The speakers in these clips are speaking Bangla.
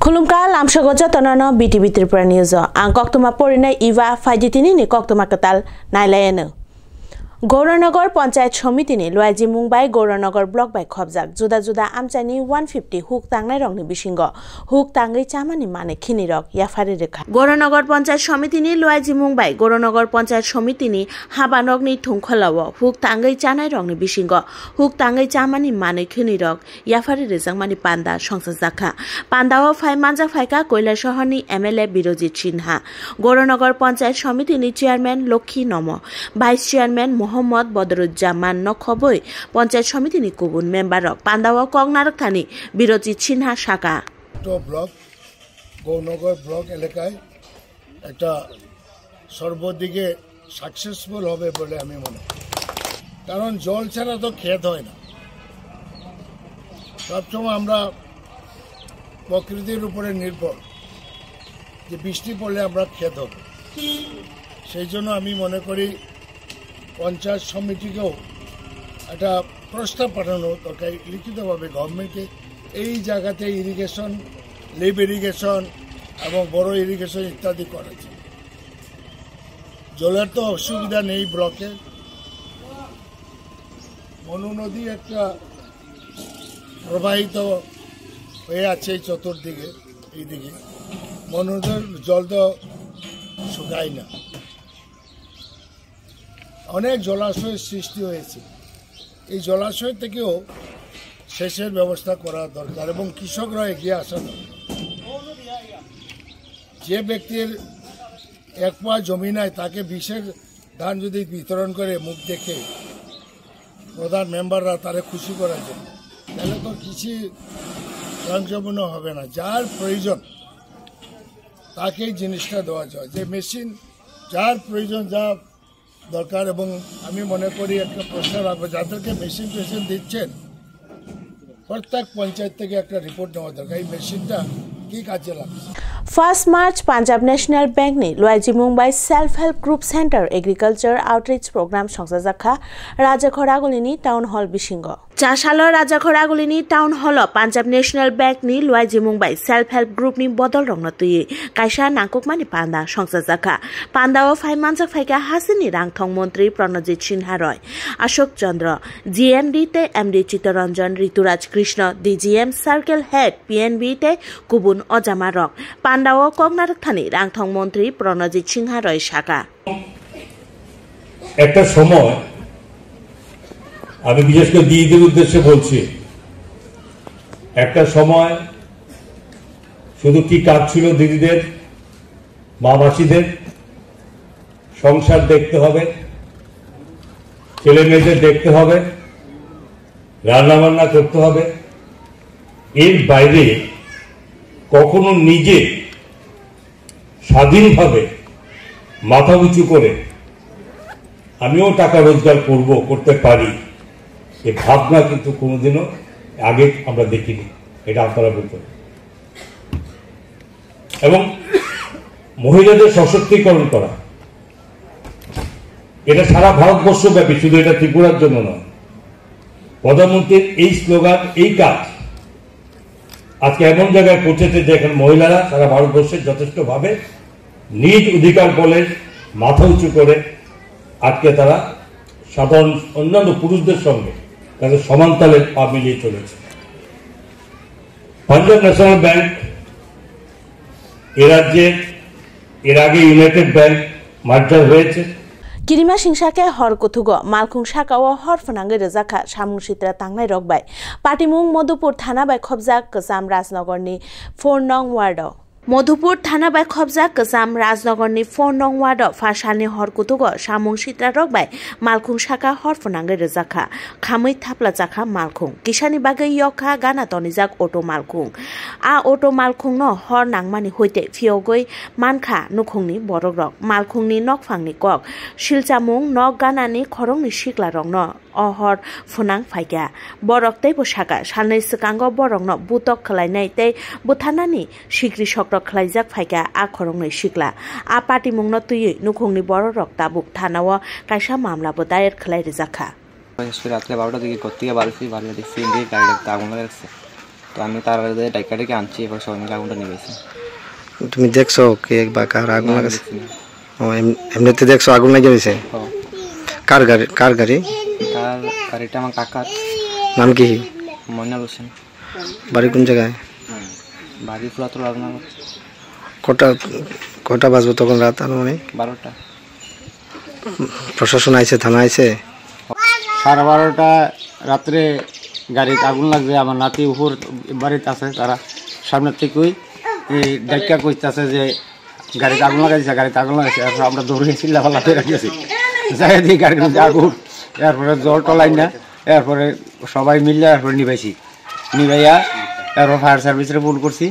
Khulumka lamshago jatonano BTV Tripura News ang koktuma porina iwa faiditini ni koktuma katal nailayano Gauranagar Panchayat Samiti ni Luaiji Mumbai Gauranagar Block by Khobjak Juda Juda Amchani 150 huk tangnai rokni bisingo huk tangai chamani mane khini rok yafari rekha Gauranagar Panchayat Samiti ni Luaiji Mumbai Gauranagar Panchayat Samiti ni habanok ni thungkhalawo huk tangai chanai rokni bisingo huk tangai chamani mane khini rok yafari rejang mani panda songsar jakha pandao phai manja phaika Kailasahar ni MLA Birojit Sinha Gauranagar Panchayat Samiti ni Chairman Lokhi Nomo Vice Chairman Mohammad Badruzzaman Nokhoboi Panchayat Samiti ni Kubun member rok Pandawa Kongnarak Thani Birojit Sinha Shaka block Gaurnagar block এলাকায় একটা সর্বদিকে সাকসেসফুল হবে বলে আমি মনে করি কারণ জল ছাড়া তো খেত হয় না সবসময় আমরা প্রকৃতির উপরে নির্ভর যে বৃষ্টি পড়লে আমরা খেত হবে সেই জন্য আমি মনে করি পঞ্চায়েত সমিতিকেও একটা প্রস্তাব পাঠানো দরকার লিখিতভাবে গভর্নমেন্টকে এই জায়গাতে ইরিগেশন লিভ ইরিগেশন এবং বড় ইরিগেশন ইত্যাদি করেছে জলের তো অসুবিধা নেই ব্লকে মনু নদী একটা প্রবাহিত হয়ে আছে চতুর্দিকে এইদিকে মনু নদীর জল তো শুকায় না অনেক জলাশয়ের সৃষ্টি হয়েছে এই জলাশয় থেকেও সেচের ব্যবস্থা করা দরকার এবং কৃষকরা এগিয়ে আসা দরকার যে ব্যক্তির এক পা জমি নাই তাকে বিশের ধান যদি বিতরণ করে মুখ দেখে প্রধান মেম্বাররা তারে খুশি করার জন্য তাহলে তো কৃষি স্বয়ংসম্পূর্ণ হবে না যার প্রয়োজন তাকেই জিনিসটা দেওয়া যায় যে মেশিন যার প্রয়োজন যা দরকার এবং আমি মনে করি একটা প্রশ্ন রাখবো যাদেরকে মেশিন দিচ্ছেন প্রত্যেক পঞ্চায়েত থেকে একটা রিপোর্ট নেওয়া দরকার এই মেশিনটা কি কাজে লাগছে 1 March Punjab National Bank ni Luaiji Mumbai Self Help Group Center Agriculture Outreach Program Songsajakha Rajakhoragulini Town Hall Bisingo Chasalo Rajakhoragulini Town Hall Punjab National Bank ni Luaiji Mumbai Self Help Group ni bodol rongna tui kaisa nangkukmani panda songsajakha pandao phai manjak phaika hasini rangthong montri Pranajit Sinha Roy Ashok Chandra GMD te MD Chitranjan Rituraj Krishna DGM Circle Head PNB te Kubun Ojama Rok Pandao Kongnarak Thani Rangthong Montri Pranajit Sinha Roy Shaka একটা সময় আমি বিশেষ করে দিদিদের উদ্দেশ্যে বলছি একটা সময় শুধু কি কাজ ছিল দিদিদের মা মাসিদের সংসার দেখতে হবে ছেলে মেয়েদের দেখতে হবে রান্না বান্না করতে হবে এর বাইরে কখনো নিজে স্বাধীনভাবে মাথা উঁচু করে আমিও টাকা রোজগার করতে পারি এই ভাবনা কিন্তু কোনোদিনও আগে আমরা দেখিনি এটা আপনারা বলতে এবং মহিলাদের সশক্তিকরণ করা এটা সারা ভারতবর্ষব্যাপী শুধু এটা ত্রিপুরার জন্য নয় প্রধানমন্ত্রীর এই স্লোগান এই কাজ আজকে এমন জায়গায় পৌঁছেছে যেখানে মহিলারা সারা ভারতবর্ষের যথেষ্টভাবে নিজ অধিকার বলে মাথা উঁচু করে আজকে তারা সাধারণ অন্যান্য পুরুষদের সঙ্গে তাদের সমানতালে পা মিলিয়ে চলেছে পাঞ্জাব ন্যাশনাল ব্যাংক এ রাজ্যে এর আগে ইউনাইটেড ব্যাংক মার্জার হয়েছে Kirima Singshake Hor Kutugo Malkhung Shakawa Hor Fanangai Rajaka Samung Sitra Tangnai Rokbai Patimung Modhupur Thana by Khobjak Kasam Rajnagar ni 4 Nong Wardo Modhupur Thana by Khobjak Kasam Rajnagar ni 4 Nong Wardo Fashani Hor Kutugo Samung Sitra Rokbai Malkhung Shaka Hor Fanangai Rajaka Khamui Thapla Jakha Malkhung Kishani Bagai Yokha Gana Tonijak Auto Malkhung A Auto Malkhung no Hor Nangmani Hoite Fiogoi Mankha Nukhungni Borok Rok Malkhungni Nokphangni Kok Silchamung Nok Ganani Khorongni Sikla Rongno Ohor Funang Phaika Borok tei Bosaka Salnai Sikango Borokno Butok Khlainai tei Buthanani Sikri Sokro Khlaijak Phaika A Khorongni Sikla A Patimungno Tui Nukhungni Borok Tabuk Thanao Kaisa Mamla bo dayer khlai rejakha রাত্রে 12টার দিকে ঘর থেকে বাড়ছি, বাড়িতে দেখছি গাড়িটা আগুন লাগছে। তো আমি তার ডাইকা ডেকে আনছি, এবার সবাই মিলে আগুনটা নিবেছি। তুমি দেখছো কে বা কার আগুন লাগাছে? ও এমনিতে দেখছো আগুন লেগে গেছে? কার গাড়ি? কার গাড়িটা আমার কাকার। নাম কি? মইনুল হোসেন। বাড়ি কোন জায়গায়? বাড়ি পুরাতন রাজনগর। কটা বাজবে তখন রাত? মানে 12টা। প্রশাসন আইছে, থানা আইছে? 12:30 রাত্রে গাড়িতে আগুন লাগছে। আমার নাতি উপর বাড়িতে আছে, তারা সামনের থেকেই ডাক্কা কইতেছে যে গাড়িতে আগুন লাগাইছে, গাড়িতে আগুন লাগাইছে। আমরা দৌড়ে চিল্লাফাল্লা করে রাখিয়েছি, যাই দিই গাড়ির মধ্যে আগুন। এরপরে জল টলাই না, এরপরে সবাই মিললে এরপরে নিভাইয়া এরপর ফায়ার সার্ভিসের ফোন করছি,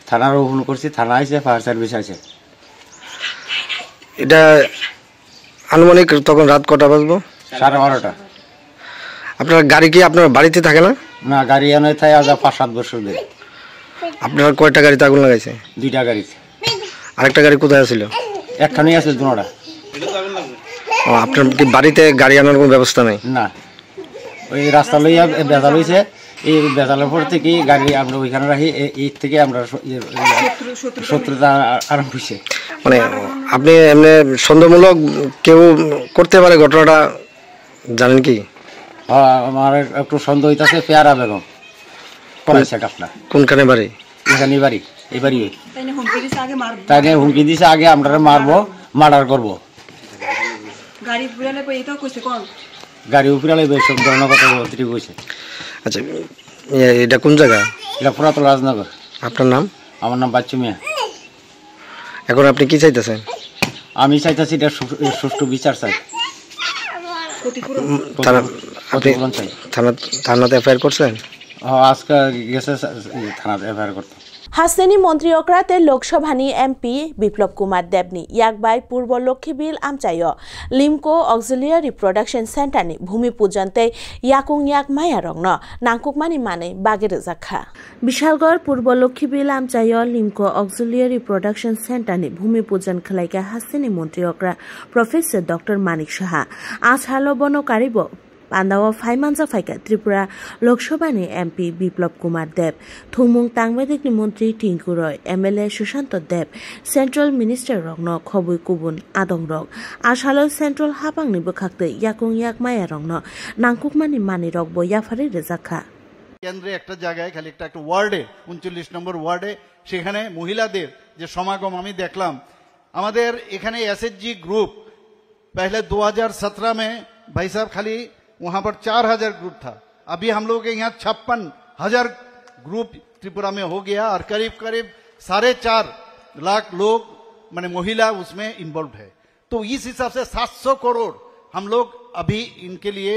থানারও ফোন করছি, থানা আইছে, ফায়ার সার্ভিস আছে। এটা আনুমানিক তখন রাত কটা বাজবো? 12:30। আপনার গাড়ি কি আপনার বাড়িতে থাকে না? না, গাড়ি এনে থাকে আজ 5-7 বছর ধরে। আপনার কয়টা গাড়িতে আগুন লাগাইছে? 2টা গাড়িতে। আরেকটা গাড়ি কোথায় ছিল? একখানেই আছে, দুটা। আপনার কি বাড়িতে গাড়ি আনার কোনো ব্যবস্থা নেই? না, ওই রাস্তা লইয়া বেজাল হয়েছে, এই বেজালের পর থেকে গাড়ি আমরা ওইখানে রাখি, এই থেকে আমরা শত্রুতা আরম্ভ হয়েছে। মানে আপনি এমনি সন্দেহমূলক কেউ করতে পারে ঘটনাটা জানেন কি? আমার একটু সন্দেহ হইতেছে পেয়ারা বেগম করেছে কাপলা। কোনখানে বাড়ি? এখানে বাড়ি, এই বাড়ি। তাই নিয়ে হুমকি দিছে আগে আমরা মারবো, মার্ডার করবো। গাড়ি উপরে সব ধরনের কথা কইছে। আচ্ছা, এটা কোন জায়গা? এটা পুরাতন রাজনগর। আপনার নাম? আমার নাম বাচ্চু মিয়া। এখন আপনি কি চাইতেছেন? আমি চাইতেছি এটা সুষ্ঠু বিচার চাই। থানাতে এফআইআর করছেন? আজকে গেছে থানাতে এফআইআর করতে। হাসেনি মন্ত্রী অকরাতে লোকসভানি এমপি বিপ্লব কুমার দেবনি ইয়াকবাই পূর্ব লক্ষ্মীবিল আমচায় লিমকো অক্সিলিয়ারি প্রোডাকশন সেন্টারনি ভূমি পূজনতে ইয়াকুং ইয়াক মায়া রংন নাংকুকমানি মানে বাগের জাখা। বিশালগড় পূর্ব লক্ষ্মীবিল আমচায় লিমকো অক্সিলিয়ারি প্রোডাকশন সেন্টারনি ভূমি পূজন খালাইকা হাসেনি মন্ত্রী অকরা প্রফেসর ডক্টর মানিক সাহা আজ হালো বনকারিব পান্দাও ফাইমানজা ফাইকা ত্রিপুরা লোকসভানি এমপি বিপ্লব কুমার দেব, থুমুং তাংমেদিকনি মন্ত্রী টিঙ্কু রয়, এমএলএ সুশান্ত দেব, সেন্ট্রাল মিনিস্টার রংন খবুই কুবুন আদং রং আসালো সেন্ট্রাল হাপাংনি বখাকতে ইয়াকুং ইয়াক মায়া রংন নাংকুকমানি মানি রক বয়াফারি রেজাখা। কেন্দ্রে একটা জায়গায় খালি একটা ওয়ার্ডে 39 নম্বর ওয়ার্ডে সেখানে মহিলাদের যে সমাগম আমি দেখলাম। আমাদের এখানে এসএসজি ग्रुप पहले 2017 में भाई साहब खाली वहां पर 4000 ग्रुप था। अभी हम लोग के यहाँ 56,000 ग्रुप त्रिपुरा में हो गया और करीब करीब 4.5 लाख लोग माने महिला उसमें इन्वॉल्व है। तो इस हिसाब से 700 करोड़ हम लोग अभी इनके लिए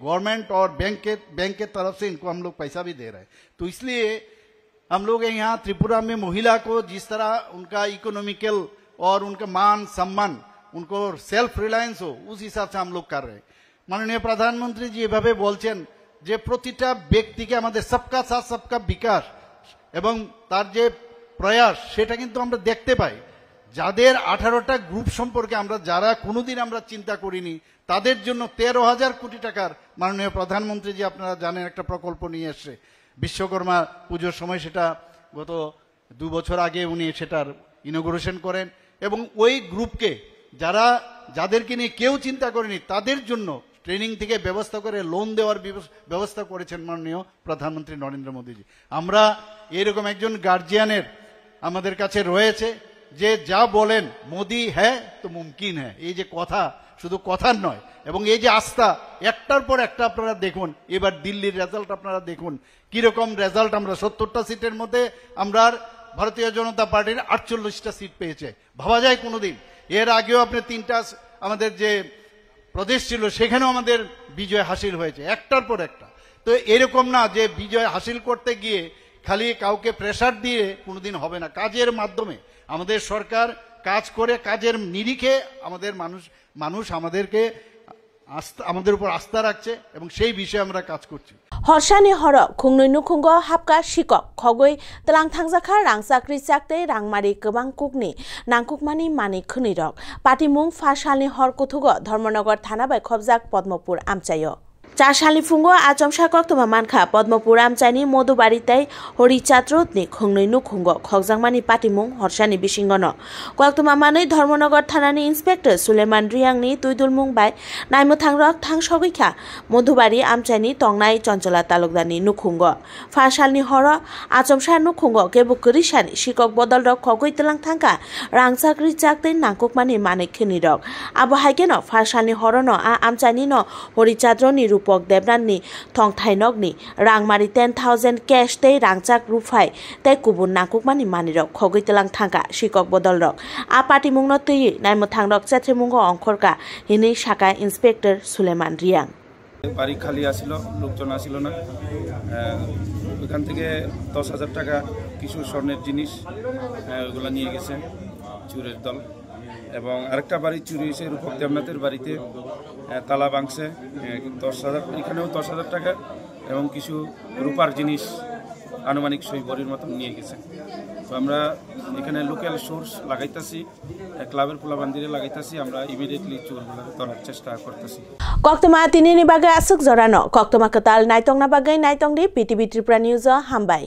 गवर्नमेंट और बैंक के तरफ से इनको हम लोग पैसा भी दे रहे हैं। तो इसलिए हम लोग यहाँ त्रिपुरा में महिला को जिस तरह उनका इकोनॉमिकल और उनका मान सम्मान, उनको सेल्फ रिलायंस हो, उस हिसाब से हम लोग कर रहे हैं। माननीय प्रधानमंत्री जी এভাবে বলছেন যে প্রতিটা ব্যক্তিকে আমাদের सबका साथ सबका विकास এবং তার যে প্রয়াস সেটা কিন্তু আমরা দেখতে পাই। যাদের 18টা গ্রুপ সম্পর্কে আমরা যারা কোনোদিন আমরা চিন্তা করিনি তাদের জন্য 13,000 কোটি টাকার মাননীয় প্রধানমন্ত্রী জি আপনারা জানেন একটা প্রকল্প নিয়ে এসেছে। বিশ্বকর্মা পুজোর সময় সেটা গত 2 বছর আগে উনি সেটার ইনগুরেশন করেন এবং ওই গ্রুপকে যাদেরকে নিয়ে কেউ চিন্তা করেনি তাদের জন্য ট্রেনিং থেকে ব্যবস্থা করে লোন দেওয়ার ব্যবস্থা করেছেন মাননীয় প্রধানমন্ত্রী নরেন্দ্র মোদীজি। আমরা এরকম একজন গার্জিয়ানের আমাদের কাছে রয়েছে যে যা বলেন মোদি হ্যাঁ তো মুমকিন হ্যাঁ, এই যে কথা শুধু কথার নয় এবং এই যে আস্থা একটার পর একটা আপনারা দেখুন। এবার দিল্লির রেজাল্ট আপনারা দেখুন কিরকম রেজাল্ট। আমরা 70টা সিটের মধ্যে আমরা ভারতীয় জনতা পার্টির 48টা সিট পেয়েছে, ভাবা যায় কোনোদিন? এর আগেও আপনি 3টা আমাদের যে প্রদেশ ছিল সেখানেও আমাদের বিজয় হাসিল হয়েছে একটার পর একটা। তো এরকম না যে বিজয় হাসিল করতে গিয়ে খালি কাউকে প্রেসার দিয়ে কোনোদিন হবে না। কাজের মাধ্যমে আমাদের সরকার কাজ করে, কাজের নিরিখে আমাদের মানুষ আমাদেরকে আমাদের উপর আস্থা রাখছে এবং সেই বিষয়ে আমরা কাজ করছি। হরসানি হর খুংনৈ নুখুঙ্গ হাপকা শিকক খগৈ তলাং থাংজাখা রাং চাকরি চাকতে রাংমারি गोबां कुकनि नांकुकमानि मानि खनिरक पाटिमुं फासालनि हर कुथुग धर्मनगर थाना बाय खबजाक पद्मपुर आमचायो। চারশালি ফুঙ্গ আচমসা কক্তমা মানখা পদ্মপুর আমচাইনি মধুবাড়িতে হরিচাঁদ্রনি খংनै নুখুঙ্গ খগজাংমানি পাটিমুং হরসানি বিসিংগন কক্তমা মাनै ধর্মনগর থানাनि ইন্সপেক্টর সুলেমান रियांनि तुइदुलमुं बाय नायमोथांरक थांसगैखा मधुबाड़ी आमचाइनि तंनाय चंचला तालुकदारनि नुखुंग फारसालनि हर आचमसा नुखुंग केबो करिसानि शिকক बदलरक खगैतलां थांखा रांचाक रिचाकदै नांकुकमानि मानेखिनिरक आबो हाइकेन फारसालनि हरन आमचाइनि न हरिचांद्रनि रूपक देबनाननि थंथाइनकनि रांमारि 10,000 कैश तै रांचाक रुफाय तै कुबुन नांकुकमानि मानिरक खगैतलां थांखा शिকক बदलरक आ पाटिमुंन तैयै नायमोथांरक चेत्रिमुंग अंखरका हिनै शाखा इन्सपेक्टर सुलेमान रियां বাড়ি খালি আসিল লোকজন আসিল না ওখান থেকে 10,000 টাকা কিছু স্বর্ণের জিনিস ওগুলো নিয়ে গেছে চুরের দল এবং আরেকটা বাড়ি চুরি হয়েছে রূপক দেবনাথের বাড়িতে তালা ভাঙছে 10,000 এখানেও 10,000 টাকা এবং কিছু রূপার জিনিস আনুমানিক 100 ভরির মতো নিয়ে গেছে তো আমরা এখানে লোকাল সোর্স লাগাইতাছি ক্লাবের পোলাবান্দিরে লাগাইতাছি আমরা ইমিডিয়েটলি চোরগুলোকে ধরার চেষ্টা করতেছি কক্তমা তিনিনি বাগে আসুক জরানো কক্তমা কতাল নাইতংনা বাগে নাইতংদি পিটিভি ত্রিপুরা নিউজ হামবাই